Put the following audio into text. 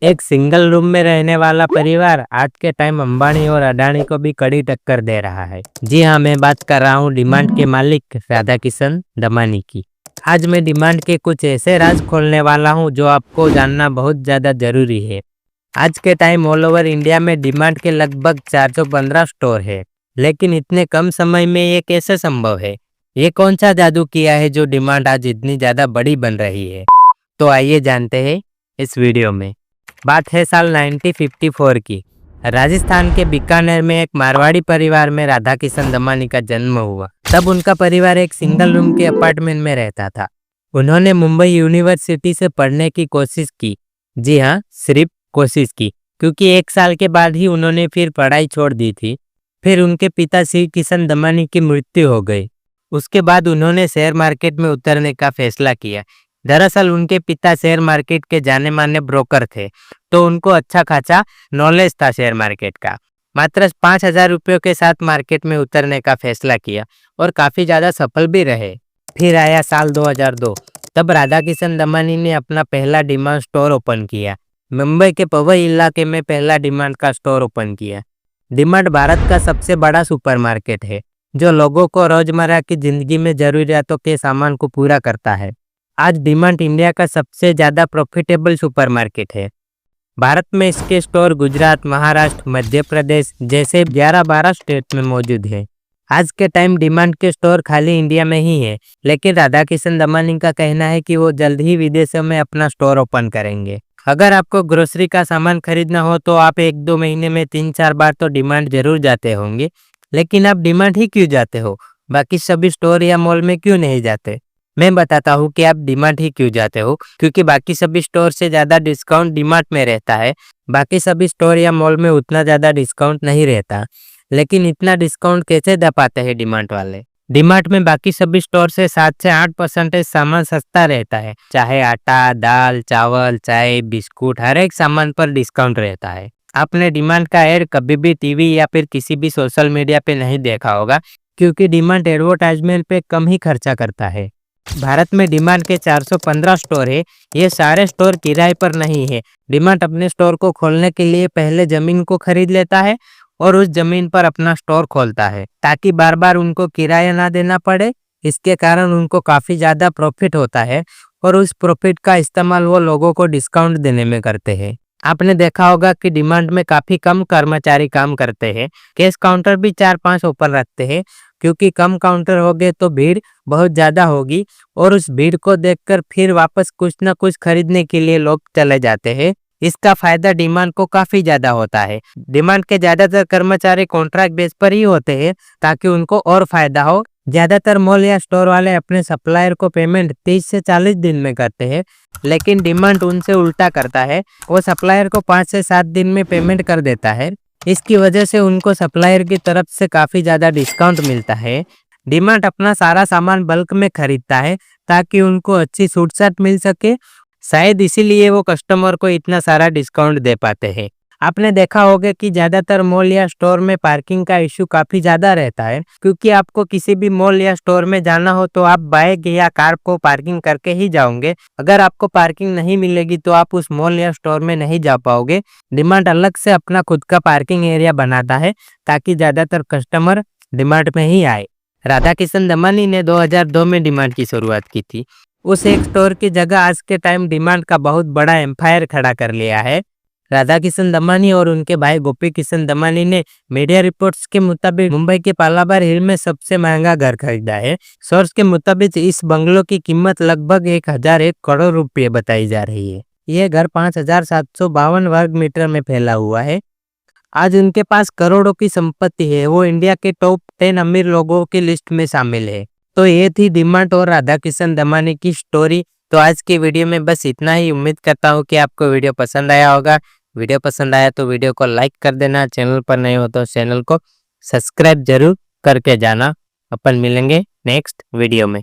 एक single room में रहने वाला परिवार आज के टाइम अंबानी और अडानी को भी कड़ी टक्कर दे रहा है। जी हाँ, मैं बात कर रहा हूँ डिमांड के मालिक राधा किशन दमानी की। आज मैं डिमांड के कुछ ऐसे राज खोलने वाला हूँ जो आपको जानना बहुत ज़्यादा जरूरी है। आज के टाइम ऑल ओवर इंडिया में डिमांड के लगभग 415 स्टोर है, लेकिन इतने कम समय में ये कैसे संभव है? ये कौन सा जादू किया है जो डिमांड आज इतनी ज़्यादा बड़ी बन रही है? तो आइए जानते हैं इस वीडियो में। बात है साल 1954 की। राजस्थान के बीकानेर में एक मारवाड़ी परिवार में राधा किशन दमानी का जन्म हुआ। तब उनका परिवार एक सिंगल रूम के अपार्टमेंट में रहता था। उन्होंने मुंबई यूनिवर्सिटी से पढ़ने की कोशिश की। जी हाँ, सिर्फ कोशिश की, क्योंकि एक साल के बाद ही उन्होंने फिर पढ़ाई छोड़ दी थी। फिर उनके पिता श्री किशन दमानी की मृत्यु हो गई। उसके बाद उन्होंने शेयर मार्केट में उतरने का फैसला किया। दरअसल उनके पिता शेयर मार्केट के जाने माने ब्रोकर थे, तो उनको अच्छा खासा नॉलेज था शेयर मार्केट का। मात्र 5,000 रुपयों के साथ मार्केट में उतरने का फैसला किया और काफ़ी ज़्यादा सफल भी रहे। फिर आया साल 2002। तब राधा किशन दमानी ने अपना पहला डिमांड स्टोर ओपन किया। मुंबई के पवई इलाके में पहला डिमांड का स्टोर ओपन किया। डिमांड भारत का सबसे बड़ा सुपरमार्केट है, जो लोगों को रोजमर्रा की जिंदगी में जरूरियातों के सामान को पूरा करता है। आज डिमांड इंडिया का सबसे ज़्यादा प्रॉफिटेबल सुपरमार्केट है। भारत में इसके स्टोर गुजरात, महाराष्ट्र, मध्य प्रदेश जैसे 11-12 स्टेट में मौजूद है। आज के टाइम डिमांड के स्टोर खाली इंडिया में ही है, लेकिन राधा किशन दमानी का कहना है कि वो जल्द ही विदेशों में अपना स्टोर ओपन करेंगे। अगर आपको ग्रोसरी का सामान खरीदना हो तो आप 1-2 महीने में 3-4 बार तो डिमांड जरूर जाते होंगे, लेकिन आप डिमांड ही क्यों जाते हो? बाकी सभी स्टोर या मॉल में क्यों नहीं जाते? मैं बताता हूँ कि आप डीमार्ट ही क्यों जाते हो, क्योंकि बाकी सभी स्टोर से ज़्यादा डिस्काउंट डीमार्ट में रहता है। बाकी सभी स्टोर या मॉल में उतना ज़्यादा डिस्काउंट नहीं रहता, लेकिन इतना डिस्काउंट कैसे दे पाते हैं डीमार्ट वाले? डीमार्ट में बाकी सभी स्टोर से 7 से 8% सामान सस्ता रहता है। चाहे आटा, दाल, चावल, चाय, बिस्कुट, हर एक सामान पर डिस्काउंट रहता है। आपने डीमार्ट का ऐड कभी भी टीवी या फिर किसी भी सोशल मीडिया पे नहीं देखा होगा, क्योंकि डीमार्ट एडवर्टाइजमेंट पे कम ही खर्चा करता है। भारत में डीमार्ट के 415 स्टोर है। ये सारे स्टोर किराए पर नहीं है। डीमार्ट अपने स्टोर को खोलने के लिए पहले जमीन को खरीद लेता है और उस जमीन पर अपना स्टोर खोलता है, ताकि बार बार उनको किराया ना देना पड़े। इसके कारण उनको काफ़ी ज़्यादा प्रॉफिट होता है और उस प्रॉफिट का इस्तेमाल वो लोगों को डिस्काउंट देने में करते हैं। आपने देखा होगा कि डिमांड में काफ़ी कम कर्मचारी काम करते हैं। कैश काउंटर भी 4-5 ओपन रखते हैं, क्योंकि कम काउंटर हो गए तो भीड़ बहुत ज़्यादा होगी और उस भीड़ को देखकर फिर वापस कुछ न कुछ खरीदने के लिए लोग चले जाते हैं। इसका फायदा डिमांड को काफ़ी ज़्यादा होता है। डिमांड के ज़्यादातर कर्मचारी कॉन्ट्रैक्ट बेस पर ही होते हैं, ताकि उनको और फायदा हो। ज़्यादातर मॉल या स्टोर वाले अपने सप्लायर को पेमेंट 30 से 40 दिन में करते हैं, लेकिन डिमांड उनसे उल्टा करता है। वो सप्लायर को 5 से 7 दिन में पेमेंट कर देता है। इसकी वजह से उनको सप्लायर की तरफ से काफ़ी ज़्यादा डिस्काउंट मिलता है। डिमांड अपना सारा सामान बल्क में खरीदता है, ताकि उनको अच्छी छूट मिल सके। शायद इसीलिए वो कस्टमर को इतना सारा डिस्काउंट दे पाते हैं। आपने देखा होगा कि ज़्यादातर मॉल या स्टोर में पार्किंग का इशू काफ़ी ज़्यादा रहता है, क्योंकि आपको किसी भी मॉल या स्टोर में जाना हो तो आप बाइक या कार को पार्किंग करके ही जाओगे। अगर आपको पार्किंग नहीं मिलेगी तो आप उस मॉल या स्टोर में नहीं जा पाओगे। डिमांड अलग से अपना खुद का पार्किंग एरिया बनाता है, ताकि ज़्यादातर कस्टमर डिमांड में ही आए। राधा किशन दमानी ने 2002 में डिमांड की शुरुआत की थी। उस एक स्टोर की जगह आज के टाइम डिमांड का बहुत बड़ा एम्पायर खड़ा कर लिया है। राधा किशन दमानी और उनके भाई गोपी किशन दमानी ने मीडिया रिपोर्ट्स के मुताबिक मुंबई के पालाबार हिल में सबसे महंगा घर खरीदा है। सोर्स के मुताबिक इस बंगलों की कीमत लगभग 1,001 करोड़ रुपये बताई जा रही है। यह घर 5,752 वर्ग मीटर में फैला हुआ है। आज उनके पास करोड़ों की संपत्ति है। वो इंडिया के टॉप 10 अमीर लोगों की लिस्ट में शामिल है। तो ये थी डिमांड और राधा किशन दमानी की स्टोरी। तो आज की वीडियो में बस इतना ही। उम्मीद करता हूँ कि आपको वीडियो पसंद आया होगा। वीडियो पसंद आया तो वीडियो को लाइक कर देना। चैनल पर नए हो तो चैनल को सब्सक्राइब जरूर करके जाना। अपन मिलेंगे नेक्स्ट वीडियो में।